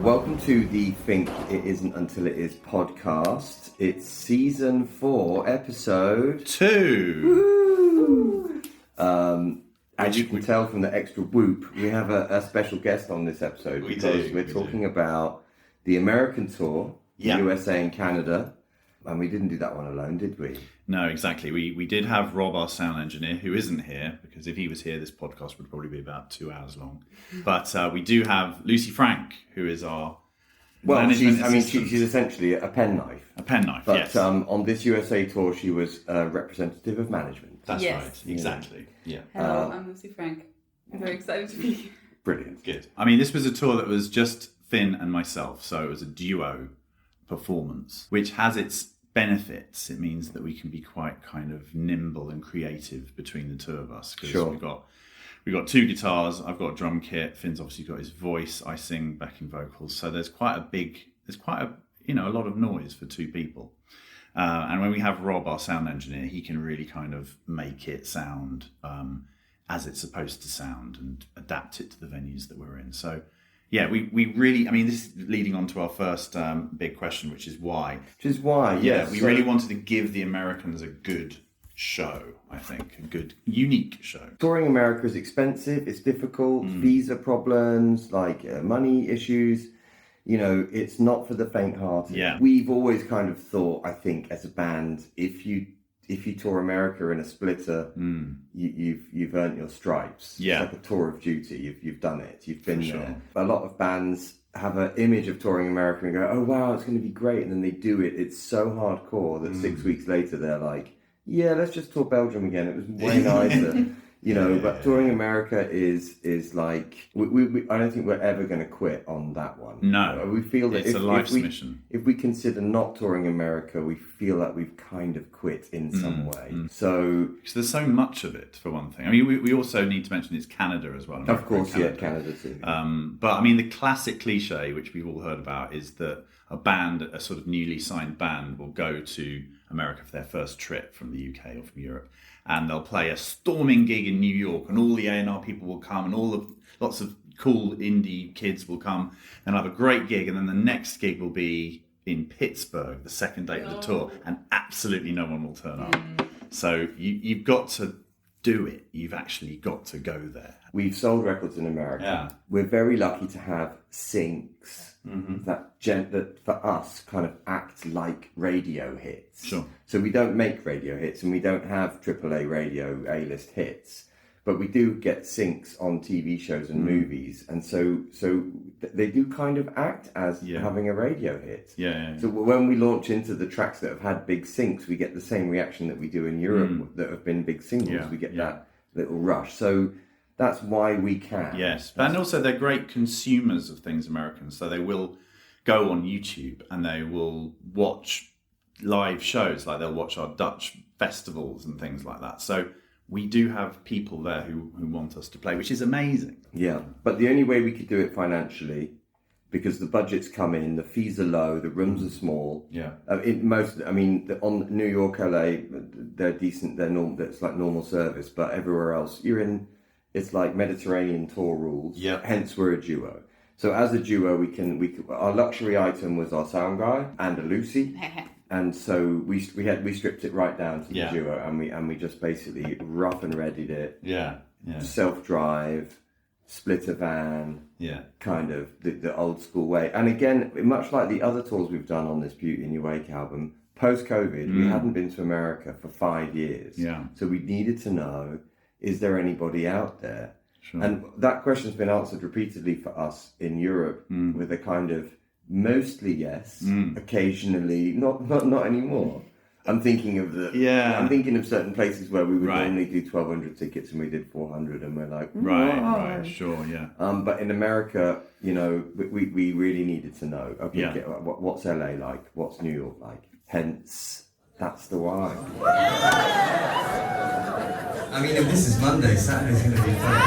Welcome to the Fink It Isn't Until It Is podcast. It's season 4, episode 2. As you can tell from the extra whoop, we have a special guest on this episode because we're talking about the American tour, USA and Canada. And we didn't do that one alone, did we? No, exactly. We did have Rob, our sound engineer, who isn't here, because if he was here, this podcast would probably be about 2 hours long. But we do have Lucie Frank, who is our she's essentially a penknife. A penknife, but, yes. On this USA tour, she was a representative of management. That's right, exactly. Yeah. Hello, I'm Lucie Frank. I'm very excited to be here. Brilliant. Good. I mean, this was a tour that was just Finn and myself, so it was a duo performance, which has its benefits. It means that we can be quite kind of nimble and creative between the two of us. Sure. We've got 2 guitars. I've got a drum kit. Finn's obviously got his voice. I sing backing vocals. So there's quite a lot of noise for 2 people. And when we have Rob, our sound engineer, he can really kind of make it sound as it's supposed to sound and adapt it to the venues that we're in. So yeah, we really, I mean, this is leading on to our first big question, which is why. We really wanted to give the Americans a good show, I think, a good, unique show. Touring America is expensive, it's difficult, visa problems, money issues. You know, it's not for the faint-hearted. Yeah. We've always kind of thought, I think, as a band, if you tour America in a splitter, you've earned your stripes. Yeah. It's like a tour of duty. You've done it. You've been there. A lot of bands have an image of touring America and go, oh wow, it's going to be great, and then they do it. It's so hardcore that 6 weeks later they're like, yeah, let's just tour Belgium again. It was way nicer. But touring America is like we I don't think we're ever going to quit on that one. No, we feel that it's a life's mission. If we consider not touring America, we feel like we've kind of quit in some way. So because there's so much of it, for one thing. I mean, we also need to mention it's Canada as well. Of course, Canada too. But I mean, the classic cliche, which we've all heard about, is that a sort of newly signed band, will go to America for their first trip from the UK or from Europe, and they'll play a storming gig in New York, and all the A&R people will come, and lots of cool indie kids will come and have a great gig, and then the next gig will be in Pittsburgh, the second date of the tour, and absolutely no one will turn up. So you've got to do it. You've actually got to go there. We've sold records in America. Yeah. We're very lucky to have syncs that for us kind of act like radio hits. Sure. So we don't make radio hits, and we don't have AAA radio A-list hits, but we do get syncs on TV shows and movies, and so they do kind of act as having a radio hit. Yeah. So when we launch into the tracks that have had big syncs, we get the same reaction that we do in Europe that have been big singles. We get that little rush. So that's why we can. Yes, and also they're great consumers of things, Americans. So they will go on YouTube and they will watch live shows, like they'll watch our Dutch festivals and things like that. So we do have people there who want us to play, which is amazing. Yeah, but the only way we could do it financially, because the budgets come in, the fees are low, the rooms are small. Yeah. On New York, LA, they're decent. They're normal. It's like normal service, but everywhere else, it's like Mediterranean tour rules. Yeah. Hence, we're a duo. So as a duo, we our luxury item was our sound guy and a Lucie. And so we stripped it right down to the duo, and we just basically rough and readied it. Yeah. Self-drive, splitter van. Yeah. Kind of the old school way. And again, much like the other tours we've done on this Beauty in Your Wake album, post-COVID, we hadn't been to America for 5 years. Yeah. So we needed to know, is there anybody out there? Sure. And that question's been answered repeatedly for us in Europe with a kind of mostly yes, occasionally not anymore. I'm thinking of certain places where we would normally do 1,200 tickets and we did 400, and we're like, right, sure, yeah. But in America, we really needed to know. Okay, what's LA like? What's New York like? Hence, that's the why. I mean, if this is Monday, Saturday's going to be fun.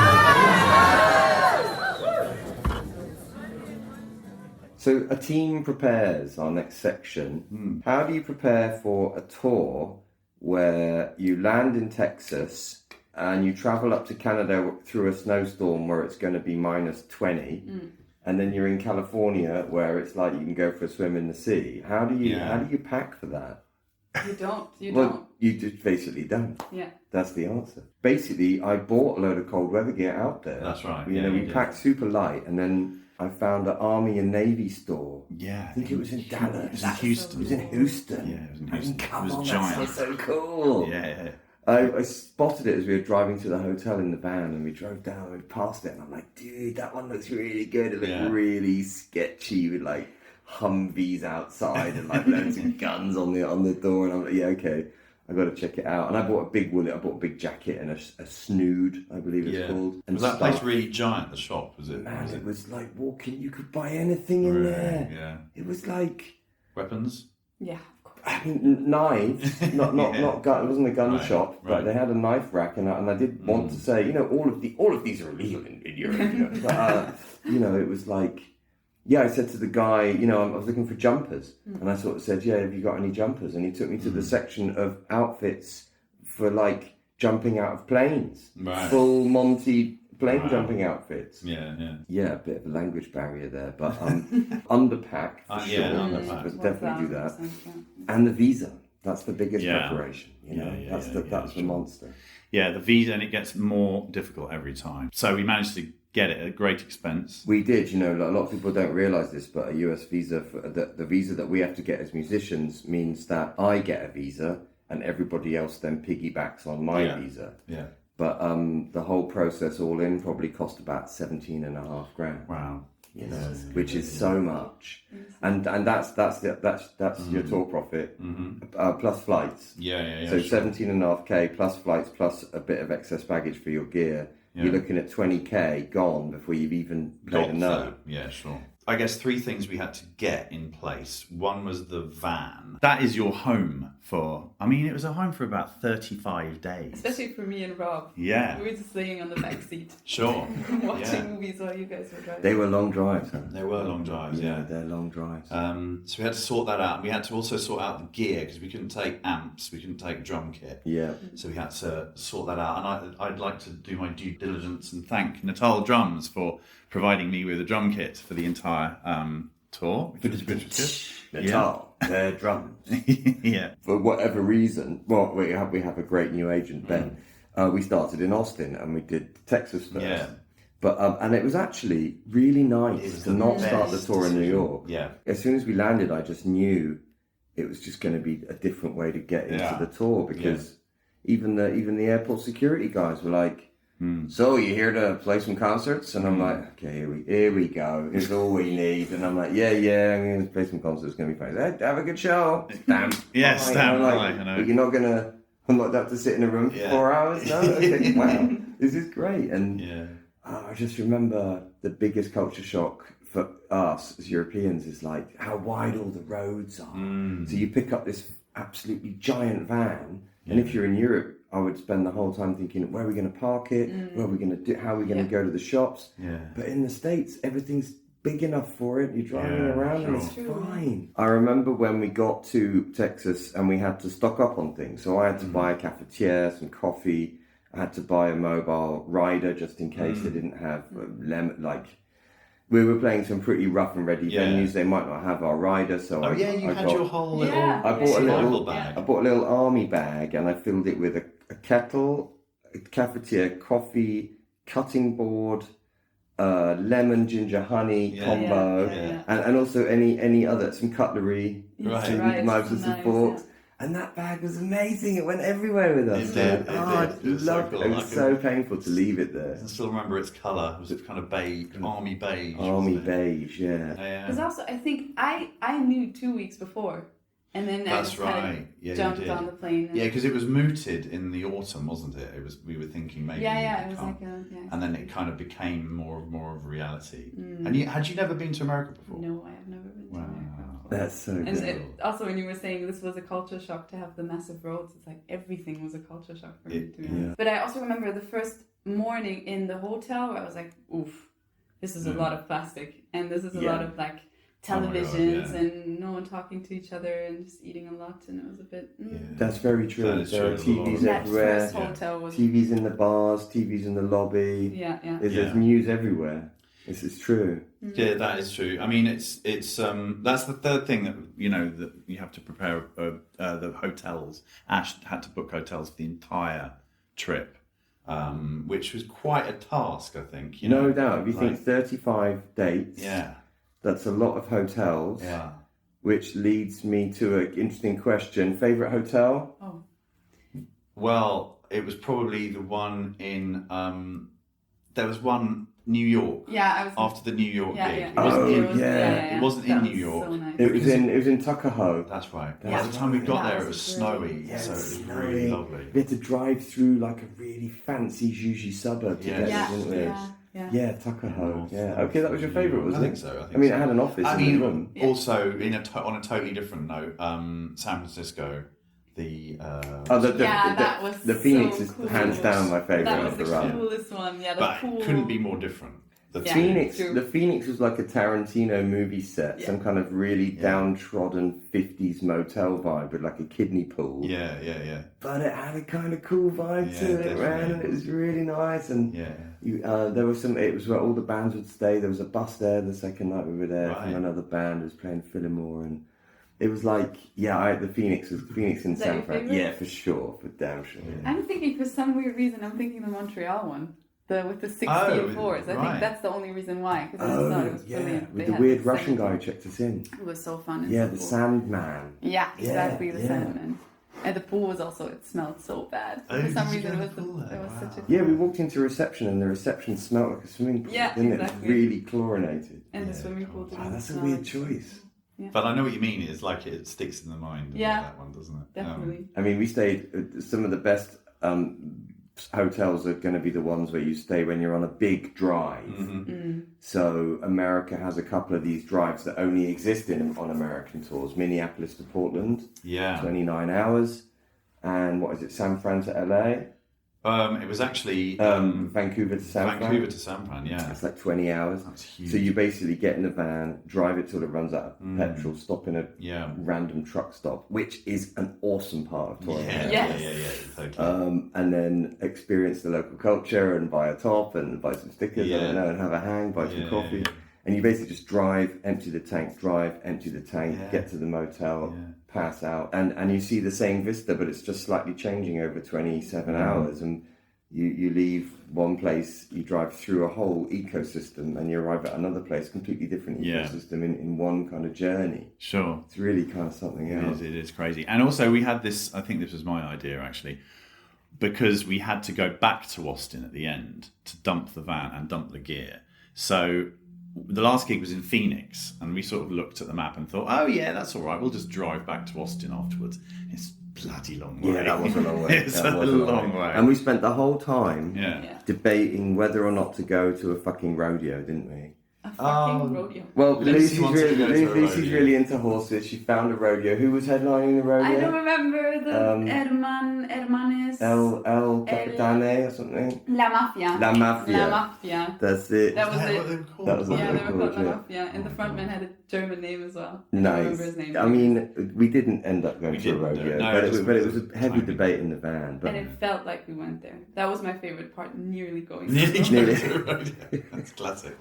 So a team prepares, our next section. How do you prepare for a tour where you land in Texas and you travel up to Canada through a snowstorm where it's going to be minus 20, and then you're in California where it's like you can go for a swim in the sea. How do you pack for that? You don't. You just basically don't. Yeah. That's the answer. Basically, I bought a load of cold weather gear out there. That's right. You know, we packed super light, and then I found an Army and Navy store. Yeah. I think it was in Dallas. It was in Houston. It was in Houston. Yeah, it was in Houston. Come It was on, giant. that sounds so cool. Yeah. I spotted it as we were driving to the hotel in the van, and we drove down and passed it, and I'm like, dude, that one looks really good. It looked really sketchy with like Humvees outside and like loads of guns on the door, and I'm like, yeah, okay, I got to check it out. And I bought a big jacket and a snood, I believe it's called. And was that place really giant? The shop was it? Man, it was like walking. You could buy anything in there. Yeah. It was like Weapons. Yeah. I mean, knives, not gun. It wasn't a gun shop, but right. they had a knife rack, and I did want to say, you know, all of these are illegal in Europe, you know. But, you know, it was like, I said to the guy, you know, I was looking for jumpers, and I sort of said, have you got any jumpers? And he took me to the section of outfits for like jumping out of planes, full Monty plane jumping outfits. Yeah, a bit of a language barrier there, but underpack for sure. Underpack. Definitely do that. And the visa, that's the biggest preparation. You know, that's the monster. Yeah, the visa, and it gets more difficult every time. So we managed to get it at great expense. We did, you know, a lot of people don't realise this, but a US visa, the visa that we have to get as musicians means that I get a visa and everybody else then piggybacks on my visa. Yeah. But the whole process all in probably cost about 17.5 grand. Wow. You know, which is so much, and that's your tour profit plus flights. So 17.5K plus flights plus a bit of excess baggage for your gear. You're looking at 20K gone before you've even played a note. Yeah, sure. I guess 3 things we had to get in place. One was the van. That is your home for, I mean, it was a home for about 35 days. Especially for me and Rob. Yeah. We were just laying on the back seat. Sure. Watching movies while you guys were driving. They were long drives, huh? They were long drives, They're long drives. So we had to sort that out. We had to also sort out the gear because we couldn't take amps, we couldn't take drum kit. Yeah. So we had to sort that out. And I'd like to do my due diligence and thank Natal Drums for providing me with a drum kit for the entire tour, which was good. Natal, their drums. Yeah. For whatever reason, well, we have a great new agent, Ben. We started in Austin and we did Texas first. Yeah. But and it was actually really nice to not start the tour in New York. Yeah. As soon as we landed, I just knew it was just going to be a different way to get into the tour because even the airport security guys were like, so you here to play some concerts? And I'm like, okay, here we go. Here's all we need. And I'm like, yeah, I'm going to play some concerts. It's going to be fine. Hey, have a good show. Stamp. Stamp. Like, I know. But you're not going to, I'm not have to sit in a room for 4 hours. No, okay, wow, this is great. And I just remember the biggest culture shock for us as Europeans is like how wide all the roads are. So you pick up this absolutely giant van, and if you're in Europe, I would spend the whole time thinking, where are we going to park it? Where are we going to do? How are we going to go to the shops? But in the States, everything's big enough for it. You're driving around and it's fine. I remember when we got to Texas and we had to stock up on things. So I had to buy a cafetiere, some coffee. I had to buy a mobile rider just in case they didn't have we were playing some pretty rough and ready venues. They might not have our rider, so I had your whole little. Yeah. I bought a little bag. I bought a little army bag and I filled it with a kettle, a cafetiere, coffee, cutting board, lemon ginger honey combo, and also any other some cutlery, some knives and some forks. And that bag was amazing. It went everywhere with us. It did. It was so painful to leave it there. I still remember its colour. It was kind of beige, army beige. Army beige, Because also, I think I knew 2 weeks before. And then I just kind of jumped on the plane. Yeah, because it was mooted in the autumn, wasn't it? We were thinking maybe. It was like and then it kind of became more of a reality. And had you never been to America before? No, I have never been to America before. That's so and cool. Also, when you were saying this was a culture shock to have the massive roads, it's like everything was a culture shock for me too. But I also remember the first morning in the hotel where I was like, oof, this is a lot of plastic and this is a lot of like televisions and no one talking to each other and just eating a lot, and it was a bit. That's very true. That is There are true. TVs That everywhere. first hotel was. TVs in the bars, TVs in the lobby. Yeah. There's news everywhere. This is true. Yeah, that is true. I mean, it's that's the third thing that that you have to prepare the hotels. Ash had to book hotels for the entire trip, which was quite a task, I think. No doubt. If you think 35 dates, yeah, that's a lot of hotels. yeah. Which leads me to an interesting question. Favorite hotel? Oh. Well, it was probably the one in. There was one. New York. Yeah, I was after the New York gig. Yeah. It wasn't yeah. It wasn't in New York. So nice. It was in Tuckahoe. That's right. Yeah. By the time we got That there, it was was great. snowy, Yeah, so it it's was snowy. really lovely. We had to drive through like a really fancy Juji suburb to get there, didn't we? Yeah, Tuckahoe. Yeah. Okay, that was your favourite, I wasn't think it? so. I mean, it had an office in the room. Also on a totally different note, San Francisco. That was the Phoenix so is cool. hands down my favourite That was of the the run. coolest one. Yeah, But cool. it couldn't be more different. The Phoenix was like a Tarantino movie set, some kind of really downtrodden 50s motel vibe with like a kidney pool. Yeah. But it had a kind of cool vibe to it, man, and it was really nice. And there was it was where all the bands would stay. There was a bus there the second night we were there from another band who was playing Fillmore, and it was like, the Phoenix in San Fran. Yeah, for sure, for damn sure. Yeah. I'm thinking for some weird reason, I'm thinking the Montreal one. With the 60 floors. I think that's the only reason why. Because I just thought it was brilliant. With the weird Russian guy who checked us in. It was so fun. And the cool. Sandman. Yeah, exactly, the Sandman. And the pool was also, it smelled so bad. For some reason, it was such a... Yeah, we walked into reception and the reception smelled like a swimming pool. Didn't it? It was really chlorinated. And the swimming pool didn't that's a smell weird like choice. Yeah. But I know what you mean. It's like it sticks in the mind. That one, doesn't it? Definitely. I mean, we stayed some of the best hotels are going to be the ones where you stay when you're on a big drive. So America has a couple of these drives that only exist on American tours. Minneapolis to Portland, 29 hours. And what is it, San Fran to LA? It was actually Vancouver to San Fran. Yeah. It's like 20 hours. That's huge. So you basically get in the van, drive it till it runs out of petrol, stop in a random truck stop, which is an awesome part of touring. Yeah, totally. And then experience the local culture and buy a top and buy some stickers, I don't know, and have a hang, buy some coffee. Yeah. And you basically just drive, empty the tank, get to the motel, pass out, and you see the same vista, but it's just slightly changing over 27 hours. And you leave one place, you drive through a whole ecosystem, and you arrive at another place, completely different ecosystem in one kind of journey. Sure. It's really kind of something else. It is crazy. And also we had this, I think this was my idea actually, because we had to go back to Austin at the end to dump the van and dump the gear. So the last gig was in Phoenix, and we sort of looked at the map and thought, oh yeah, that's all right, we'll just drive back to Austin afterwards. It's a bloody long way. Yeah, that was a long way. It's a long way. And we spent the whole time debating whether or not to go to a fucking rodeo, didn't we? A fucking rodeo. Well, Lucie's Lucy's really into horses. She found a rodeo. Who was headlining the rodeo? I don't remember the Hermanes. El Capitane or something? La Mafia. La Mafia. La Mafia. That's it. That was What it. they were called? That was Yeah, what they were called La yeah. Mafia. And the frontman had a German name as well. I don't Nice. remember his name. I mean, we didn't end up going to a didn't, rodeo, no, but it it was a heavy timing. debate in the van. But And it felt like we went there. That was my favorite part, nearly going. Nearly there. going to a rodeo. That's classic.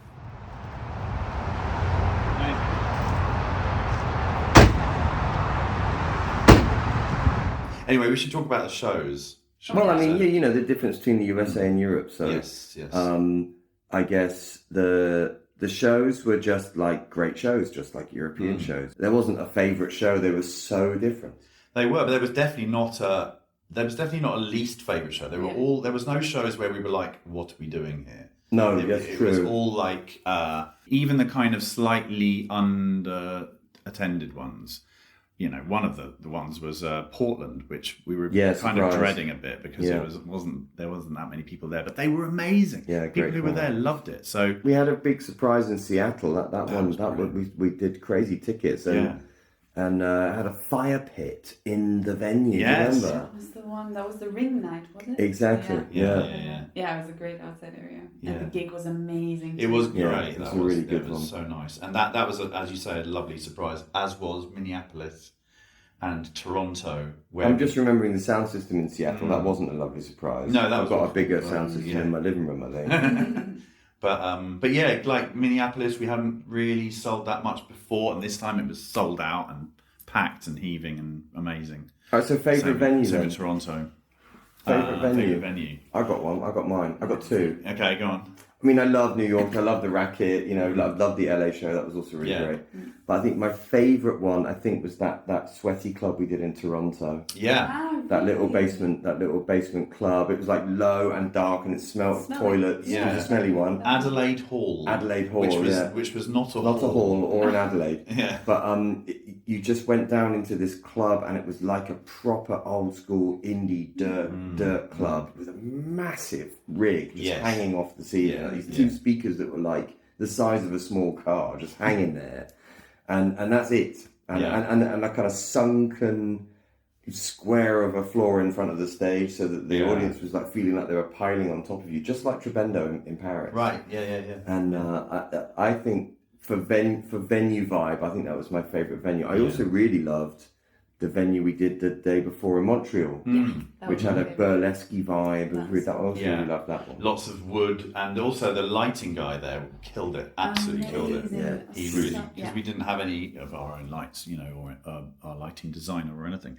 Anyway, we should talk about the shows. well, I mean, you know the difference between the USA and Europe. So yes. I guess the shows were just like great shows, just like European shows. There wasn't a favourite show. They were so different. They were, but there was definitely not a least favourite show. They were all. There was no shows where we were like, "What are we doing here?" No, that's it true. was all like even the kind of slightly under attended ones. You know, one of the ones was Portland, which we were kind of dreading a bit because there wasn't that many people there, but they were amazing. Yeah, people great who were there loved it. So we had a big surprise in Seattle. That one we did crazy tickets, and and had a fire pit in the venue. Yes. Remember? That was the one. That was the ring night, was it? Exactly. Yeah. Yeah, it was a great outside area. Yeah. And the gig was amazing. It was Yeah, great. it was That a was really good it was one. so nice, and that was, as you say, a lovely surprise. As was Minneapolis and Toronto. Where I'm just remembering the sound system in Seattle. That wasn't a lovely surprise. No, that I've was got a awful. bigger sound system Yeah. in my living room, I think. But yeah, like Minneapolis, we hadn't really sold that much before, and this time it was sold out and packed and heaving and amazing. All right, so favourite venue Same then? in Toronto. Favourite venue? Favourite venue. I got one. I got mine. I got two. Okay, go on. I mean, I love New York. I love the Racket. You know, I love the LA show. That was also really Yeah. great. But I think my favourite one, I think, was that sweaty club we did in Toronto. Yeah. Ah, That little really? basement club. It was like low and dark, and it smelled of Smelly. toilets. Yeah. It was a smelly one. Adelaide Hall. Adelaide Hall, which was not a hall. Not a hall or in Adelaide. Yeah. But you just went down into this club, and it was like a proper old school indie dirt club with a massive rig just Yes. hanging off the ceiling. Yeah, Like these two speakers that were like the size of a small car just hanging there, and that's it. And a kind of sunken square of a floor in front of the stage, so that the audience was like feeling like they were piling on top of you, just like Trebendo in Paris. Right. Yeah. And I think for venue vibe, I think that was my favourite venue. I also really loved the venue we did the day before in Montreal, That which was had my a favourite. burlesque vibe. It was really, I also Yeah. really loved that one. Lots of wood, and also the lighting guy there killed it. Absolutely killed it. Amazing. Yeah. It was He so- really, because we didn't have any of our own lights, you know, or our lighting designer or anything,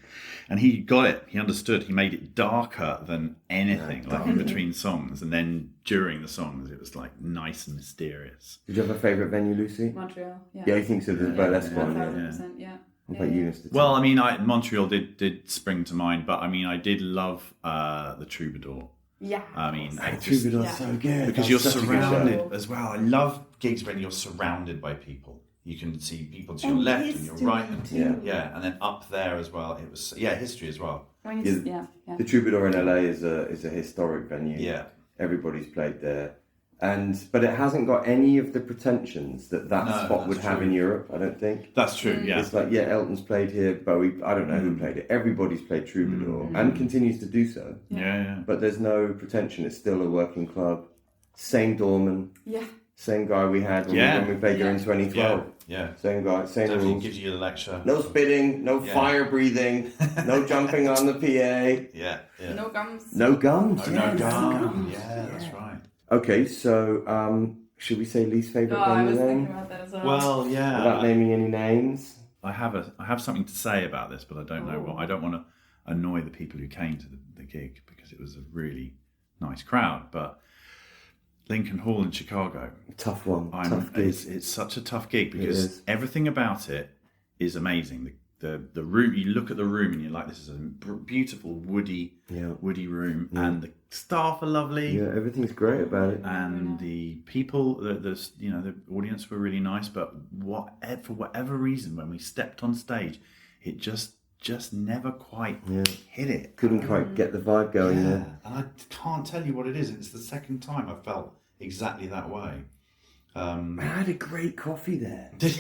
and he got it. He understood. He made it darker than anything, like in between songs, and then during the songs, it was like nice and mysterious. Did you have a favourite venue, Lucy? Montreal. Yeah. Yeah, I think so. The burlesque one. Yeah. 1000%, yeah. What about you, Mr. T? Well, I mean, Montreal did spring to mind, but I mean, I did love the Troubadour. Yeah. I mean, Hey, it's just- Troubadour's so good. because That's you're such a good show. surrounded as well. I love gigs when you're surrounded by people. You can see people to your And left and your history right, and too. yeah, and then up there as well. It was history as well. When you, yeah. The Troubadour in LA is a historic venue. Yeah, Everybody's played there. But it hasn't got any of the pretensions that No, spot would that's have true. in Europe, I don't think. that's true. Yeah, It's like, Elton's played here, Bowie, I don't know who played it. Everybody's played Troubadour and continues to do so. yeah. But there's no pretension. It's still a working club. Same doorman, Yeah. same guy we had when we played there in 2012. Yeah. Same guy, same Definitely rules. gives you the lecture. No spitting, no fire breathing, no jumping on the PA. Yeah. No gums. No gums. Oh, yeah, no gum. Yeah, that's right. Okay, so should we say least favourite Oh, I venue was then? thinking about that as well. Well, yeah. Without naming any names. I have something to say about this, but I don't know what. I don't want to annoy the people who came to the gig because it was a really nice crowd. But Lincoln Hall in Chicago, Tough one. Tough gig. it's such a tough gig It because is. everything about it is amazing. The room, you look at the room and you're like, this is a beautiful woody room, and the staff are lovely. Yeah, everything's great about it. And the people, the audience were really nice, but for whatever reason, when we stepped on stage, it just never quite hit it. Couldn't quite get the vibe going there. And I can't tell you what it is. It's the second time I felt exactly that way. I had a great coffee there. We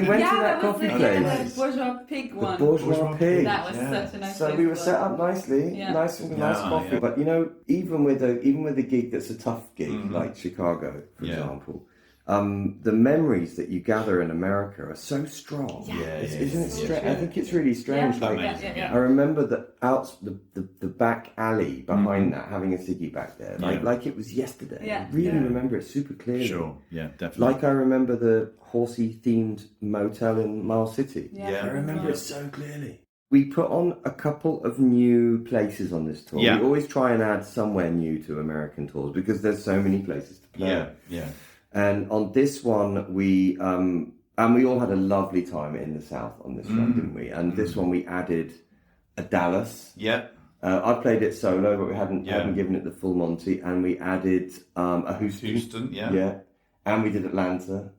Yeah, went to that was coffee the, place. the bourgeois pig The one. Bourgeois Pig. That was such a nice So place we were to set go. up nicely, Yeah. nice coffee. Yeah. But even with a gig that's a tough gig like Chicago, for example, the memories that you gather in America are so strong. Isn't it strange? I think it's really strange. Yeah. Amazing, Yeah. I remember the back alley behind that, having a ciggy back there, like it was yesterday. Yeah. I really remember it super clearly. Sure, yeah, definitely. Like I remember the horsey themed motel in Miles City. Yeah. I remember it so clearly. We put on a couple of new places on this tour. Yeah. We always try and add somewhere new to American tours because there's so many places to play. Yeah. And on this one, we all had a lovely time in the South on this one, didn't we? And this one we added a Dallas. Yeah. I played it solo, but we hadn't given it the full Monty. And we added a Houston, yeah. Yeah. And we did Atlanta.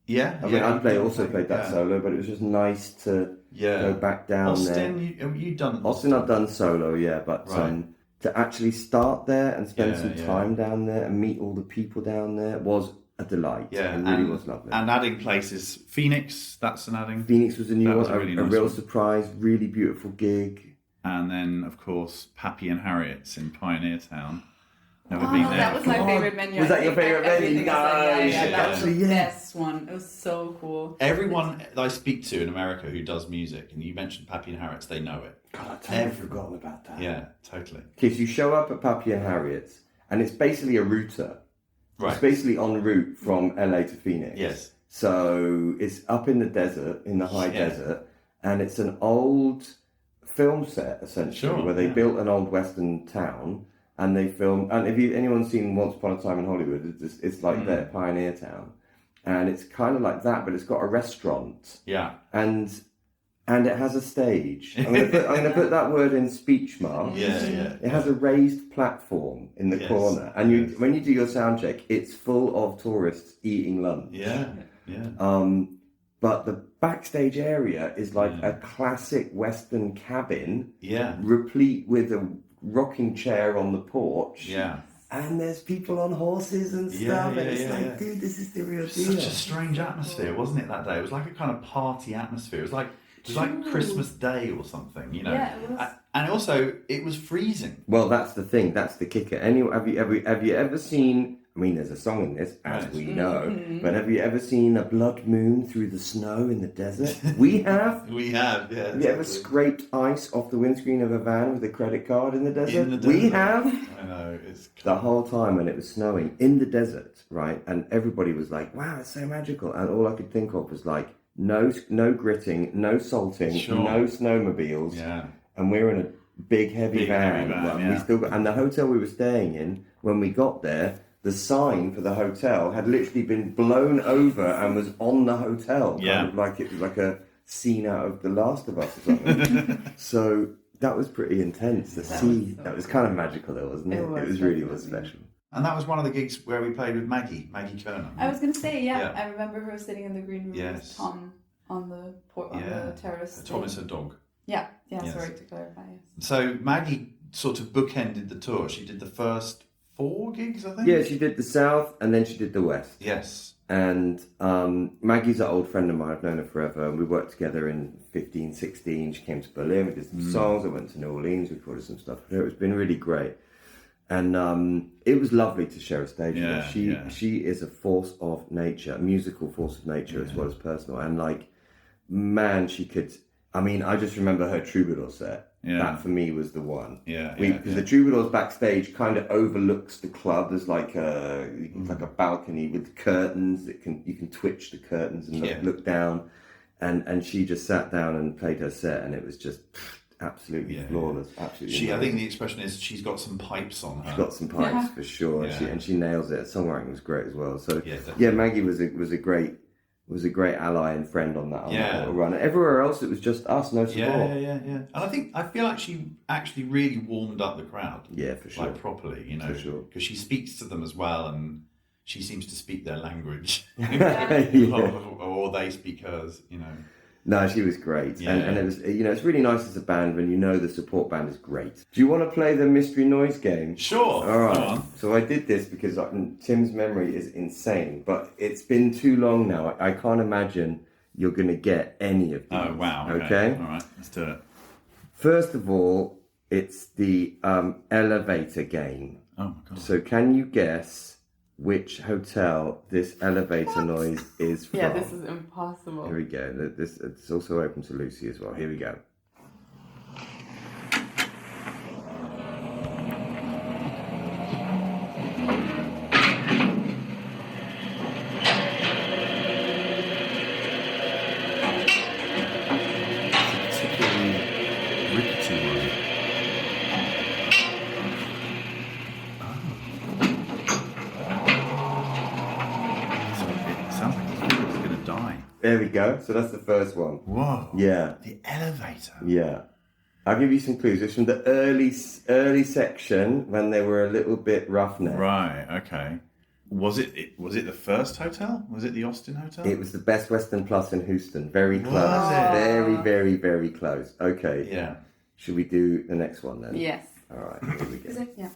Yeah. I mean, I also played that solo, but it was just nice to go back down Austin, there. you done Austin, I've done solo, but to actually start there and spend Yeah, some time down there and meet all the people down there was a delight. Yeah, it really was lovely. And adding places, Phoenix, that's an adding. Phoenix was a new That was one, a really a nice real one. surprise, really beautiful gig. And then, of course, Papy and Harriet's in Pioneer Town. Never Oh, been there. that was my before. favorite venue. Was I that your think. favourite venue? Everything was like, Nice. that was the Yeah. best one. It was so cool. Everyone that I speak to in America who does music, and you mentioned Papy and Harriet's, they know it. God, I totally forgotten about that. Yeah, totally. Okay, so you show up at Papy and Harriet's, and it's basically a router. Right. It's basically en route from LA to Phoenix. Yes. So it's up in the desert, in the high Yeah. desert, and it's an old film set essentially, Sure, where they yeah. built an old western town, and they filmed. And if anyone's seen Once Upon a Time in Hollywood, it's like that, Pioneer Town, and it's kind of like that, but it's got a restaurant, Yeah. and it has a stage. I'm gonna put that word in speech marks. Yeah. It has a raised platform in the Yes. corner, and when you do your sound check, it's full of tourists eating lunch. Yeah. But the backstage area is like a classic Western cabin, Yeah. replete with a rocking chair on the porch. Yeah. And there's people on horses and stuff, Yeah, and it's yeah, like, yeah. dude, this is the real deal. Such a strange atmosphere, wasn't it, that day? It was like a kind of party atmosphere. It was like Christmas Day or something, you know. Yeah, it was. And also, it was freezing. Well, that's the thing. That's the kicker. Have you ever seen? I mean, there's a song in this, as Right. we know. But have you ever seen a blood moon through the snow in the desert? We have. We have, yeah. Have you ever scraped ice off the windscreen of a van with a credit card in the desert? In the We desert. have. I know, it's The whole time when it was snowing in the desert, right? And everybody was like, "Wow, it's so magical." And all I could think of was like, no gritting, no salting, Sure. no snowmobiles, Yeah. and we're in a big heavy Big, van. heavy van, Well, yeah. We still got, and the hotel we were staying in, when we got there, the sign for the hotel had literally been blown over and was on the hotel. Yeah. Kind of like it was like a scene out of The Last of Us or something. So that was pretty intense. That was kind of magical though, wasn't it? It was really special. And that was one of the gigs where we played with Maggie Kerner. I was going to say, Yeah. I remember her sitting in the green room Yes. with Tom on the terrace. Tom is her dog. Yeah, Yes. sorry to clarify. Yes. So Maggie sort of bookended the tour. She did the first 4 gigs, I think. Yeah, she did the South and then she did the West. Yes. And Maggie's an old friend of mine. I've known her forever. We worked together in 15, 16. She came to Berlin. We did some songs. I went to New Orleans. We recorded some stuff. It's been really great. And it was lovely to share a stage with her. She is a force of nature, a musical force of nature as well as personal. And like, man, she could... I mean, I just remember her Troubadour set. Yeah. That for me was the one. Because the Troubadours backstage kind of overlooks the club. There's like a balcony with curtains that you can twitch the curtains and look down. And she just sat down and played her set, and it was just absolutely flawless. Absolutely. I think the expression is she's got some pipes on her. She's got some pipes for sure. Yeah. And she nails it. Songwriting was great as well. So definitely. Maggie was a great ally and friend on that little run. And everywhere else, it was just us, no support. Yeah. And I feel like she actually really warmed up the crowd. Yeah, for sure. Like properly, you know. For sure. Because she speaks to them as well, and she seems to speak their language. or they speak hers, you know. No, she was great. Yeah. And it was, it's really nice as a band when you know the support band is great. Do you want to play the mystery noise game? Sure. All right. So I did this because Tim's memory is insane, but it's been too long now. I can't imagine you're going to get any of these. Oh, wow. Okay? All right, let's do it. First of all, it's the elevator game. Oh, my God. So can you guess which hotel this elevator noise is from? Yeah, this is impossible. Here we go. It's also open to Lucie as well. Here we go. It's a particularly rickety one. It sounds like it's going to die. There we go. So that's the first one. Whoa. Yeah. The elevator. Yeah. I'll give you some clues. It's from the early section when they were a little bit roughneck. Right, okay. Was it the first hotel? Was it the Austin Hotel? It was the Best Western Plus in Houston. Very close. Was it? Very, very, very close. Okay. Yeah. Should we do the next one then? Yes. All right. Here we Is go. it? Yeah.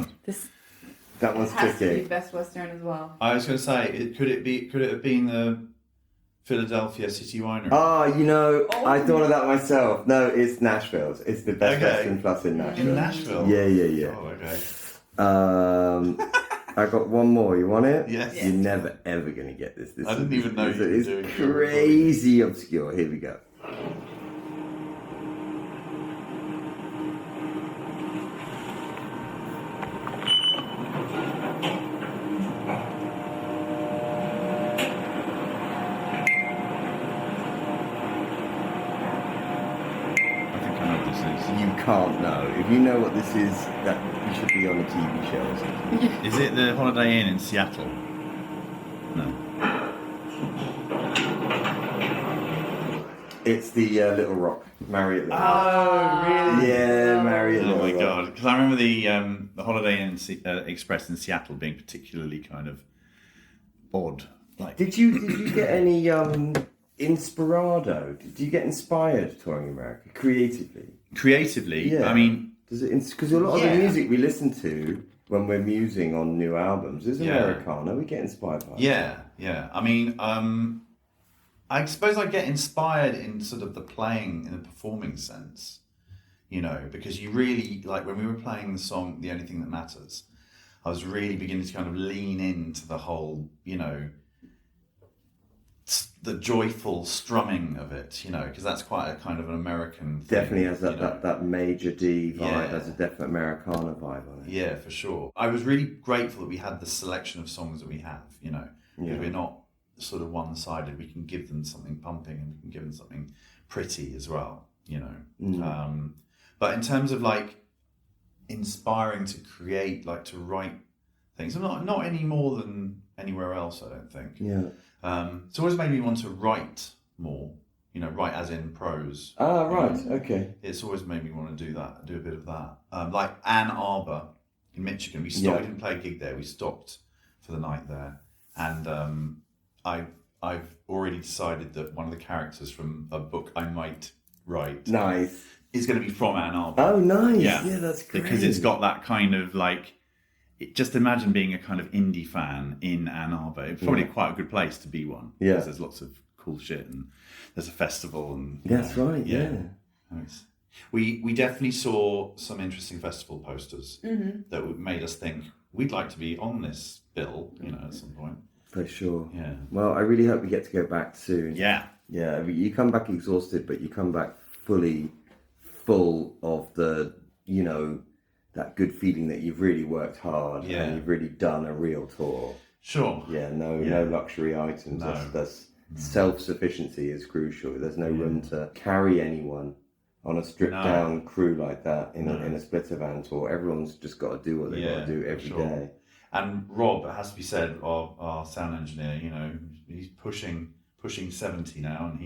God. That one's has to be tricky. Best Western as well. I was going to say, could it have been the Philadelphia City Winery? I thought of that myself. No, it's Nashville's. It's the Best Western Plus in Nashville. In Nashville? Yeah. Oh, okay. I got one more. You want it? Yes. You're never ever going to get this. I didn't even know you were It's doing crazy obscure. Here we go. You can't know. If you know what this is, that you should be on a TV show or something. Is it the Holiday Inn in Seattle? No. It's the Little Rock, Marriott Little Rock. Oh, really? Yeah, Marriott Oh Little my Rock. God! Because I remember the Holiday Inn Express in Seattle being particularly kind of odd. Like, Did you get any inspirado? Did you get inspired touring America creatively? creatively, Yeah. I mean, Does it? Because a lot of the Yeah. music we listen to when we're musing on new albums is Yeah. Americana. We get inspired by it. yeah. I mean, I suppose I get inspired in sort of the playing, in the performing sense, because you really, like when we were playing the song "The Only Thing That Matters," I was really beginning to kind of lean into the whole, the joyful strumming of it, because that's quite a kind of an American thing. Definitely has that major D vibe, Yeah. has a definite Americana vibe on it. Yeah, for sure. I was really grateful that we had the selection of songs that we have, because we're not sort of one-sided. We can give them something pumping and we can give them something pretty as well, But in terms of like inspiring to create, like to write things, not any more than anywhere else, I don't think. Yeah. It's always made me want to write more, write as in prose. Ah, right. Okay. It's always made me want to do a bit of that. Like Ann Arbor in Michigan, we stopped. Yeah. We didn't play a gig there. We stopped for the night there, and I've already decided that one of the characters from a book I might write Nice. is going to be from Ann Arbor. Oh, nice. Yeah. Yeah, that's great. Because it's got that kind of like. Just imagine being a kind of indie fan in Ann Arbor. It's probably quite a good place to be one. Yeah. Because there's lots of cool shit and there's a festival and. That's right. Yeah. We definitely saw some interesting festival posters that made us think we'd like to be on this bill, at some point. For sure. Yeah. Well, I really hope we get to go back soon. Yeah. Yeah. You come back exhausted, but you come back full of the, that good feeling that you've really worked hard and you've really done a real tour. Sure. Yeah. No luxury items. No. That's self-sufficiency is crucial. There's no room to carry anyone on a stripped down crew like that in a splitter van tour. Everyone's just got to do what they got to do every day. And Rob, it has to be said, our sound engineer, he's pushing 70 now, and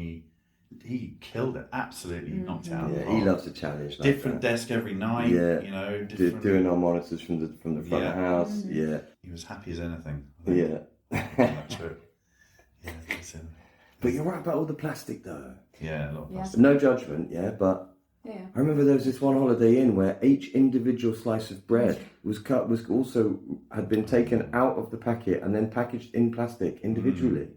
he killed it. Absolutely knocked it out. Yeah, he loves a challenge. Like Different that. desk every night. Yeah. Different... Doing our monitors from the front of the house. Yeah. He was happy as anything. Yeah. That's true. Yeah, that's it. But you're right about all the plastic though. Yeah, a lot of plastic. No judgment, but Yeah. I remember there was this one Holiday Inn where each individual slice of bread had been taken out of the packet and then packaged in plastic individually.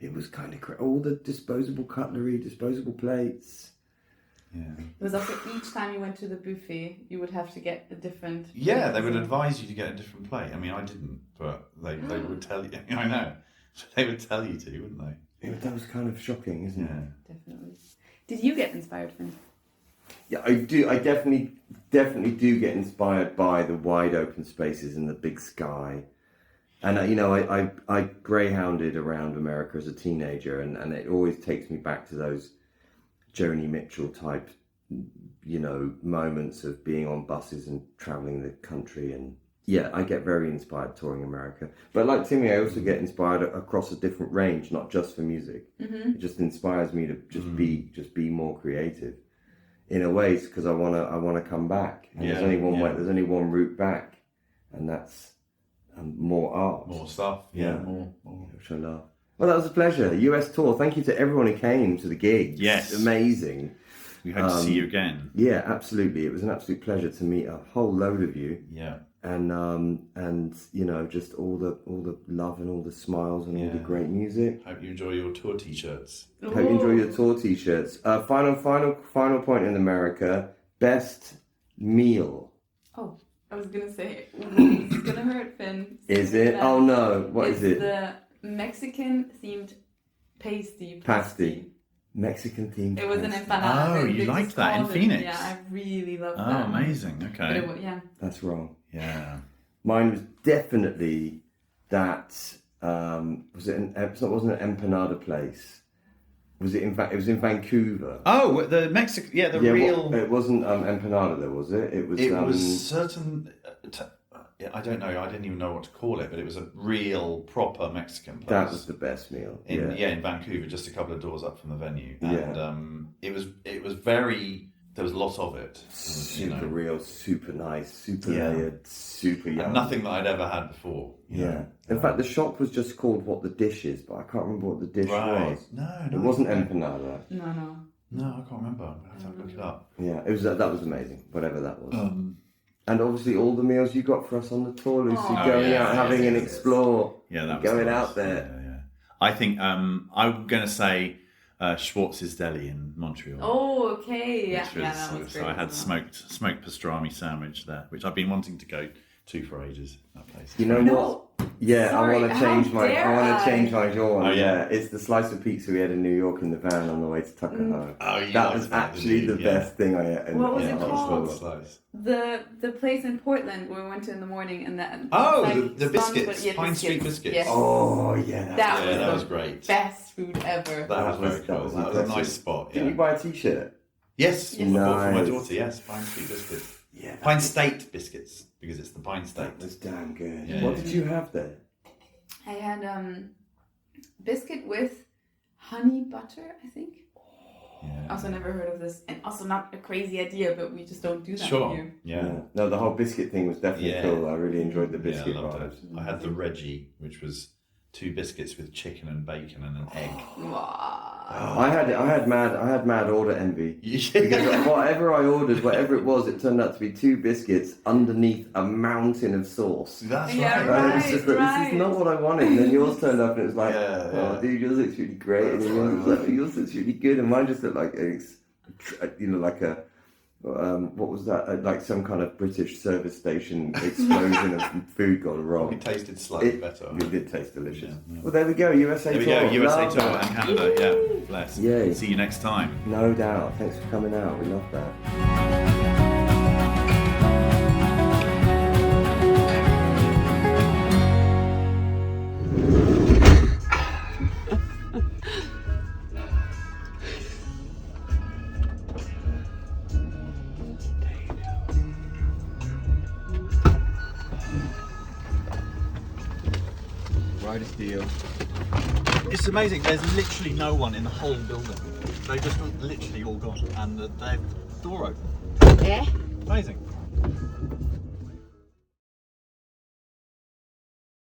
It was kind of all the disposable cutlery, disposable plates. Yeah. It was also each time you went to the buffet, you would have to get a different. Yeah, they would advise you to get a different plate. I mean, I didn't, but they would tell you. I know. They would tell you to, wouldn't they? Yeah, that was kind of shocking, isn't it? Definitely. Did you get inspired, Fink? Yeah, I do. I definitely do get inspired by the wide open spaces and the big sky. And I greyhounded around America as a teenager, and it always takes me back to those Joni Mitchell type, moments of being on buses and traveling the country. And yeah, I get very inspired touring America. But like Timmy, I also get inspired across a different range, not just for music. It just inspires me to just be more creative. In a way, because I wanna come back. And there's only one way. There's only one route back, and that's more art, more stuff. Yeah, more. Which I love. Well, that was a pleasure. US tour. Thank you to everyone who came to the gig. Yes, amazing. We hope to see you again. Yeah, absolutely. It was an absolute pleasure to meet a whole load of you. Yeah. and you know, just all the love and all the smiles and all the great music. Hope you enjoy your tour t-shirts. Hope you enjoy your tour t-shirts. Final point in America. Best meal. Oh, I was gonna say, it's gonna hurt, Finn. Is it? Oh no! What is it? The Mexican themed pasty. Mexican themed. It was an empanada. Oh, you liked that in Phoenix? Yeah, I really loved Oh, that. amazing. Okay. But yeah. That's wrong. Yeah. Mine was definitely that. Was it? It wasn't an empanada place. Was it in fact? It was in Vancouver. Oh, the Mexican. Yeah, the real. It wasn't empanada, though, was it? It was. It was certain. I don't know. I didn't even know what to call it, but it was a real proper Mexican place. That was the best meal. In Vancouver, just a couple of doors up from the venue, and it was very. There was a lot of it. Super real, super nice, super layered, super yummy. And nothing that I'd ever had before. Yeah. In fact, the shop was just called What the Dish Is, but I can't remember what the dish was. No, it wasn't empanada. No, I can't remember. I'm gonna have to look it up. Yeah, it was. That was amazing. Whatever that was. And obviously, all the meals you got for us on the tour, Lucie, going out, having an explore. Yeah, that was going nice. out there. Yeah. I think I'm going to say Schwartz's Deli in Montreal. Oh, okay. Yeah, That was great. so I had smoked pastrami sandwich there, which I've been wanting to go to for ages. That place. You know what? Yeah, Sorry, I want to change my. dare I want to I? change my jaw. Oh, yeah. It's the slice of pizza we had in New York in the van on the way to Tuckahoe. Oh, you that liked was that, actually didn't the you? best thing I ate. What was it that called? was slice. The place in Portland where we went to in the morning and that. Oh, like, the biscuits, sponge, but Pine Street biscuits. Yes. Oh yeah, That was great. Best food ever. That was very cool. That was a impressive. nice spot. Didn't Yeah. you buy a T-shirt? Yes, Yes. I bought for my Nice. daughter. Yes, Pine Street biscuits. Yeah, Pine State biscuits because it's the Pine State. that was damn good. Yeah, What yeah, did you have there? I had biscuit with honey butter, I think. Yeah. Also never heard of this, and also not a crazy idea, but we just don't do that Sure. here. Yeah. No, the whole biscuit thing was definitely Yeah. cool. I really enjoyed the Yeah, biscuit I loved vibes. it. I had the Reggie, which was 2 biscuits with chicken and bacon and an egg. Wow. I had mad order envy. Yeah. Because whatever I ordered, whatever it was, it turned out to be 2 biscuits underneath a mountain of sauce. That's Yeah, right. And it was just like, right. this is not what I wanted. And then yours turned up and it was like, Yeah, oh, yeah. dude, yours looks really great. And then yours was like, yours looks really good. And mine just looked like, like a, what was that? Like some kind of British service station explosion of food gone wrong. It tasted slightly better. It did taste delicious. Yeah, yeah. Well, there we go. USA There we tour. go, USA Love tour that. and Canada. Yeah, bless. Yay. See you next time. No doubt. Thanks for coming out. We love that. Rider's deal. It's amazing. There's literally no one in the whole building. They just literally all gone, and the door open. Yeah. Amazing.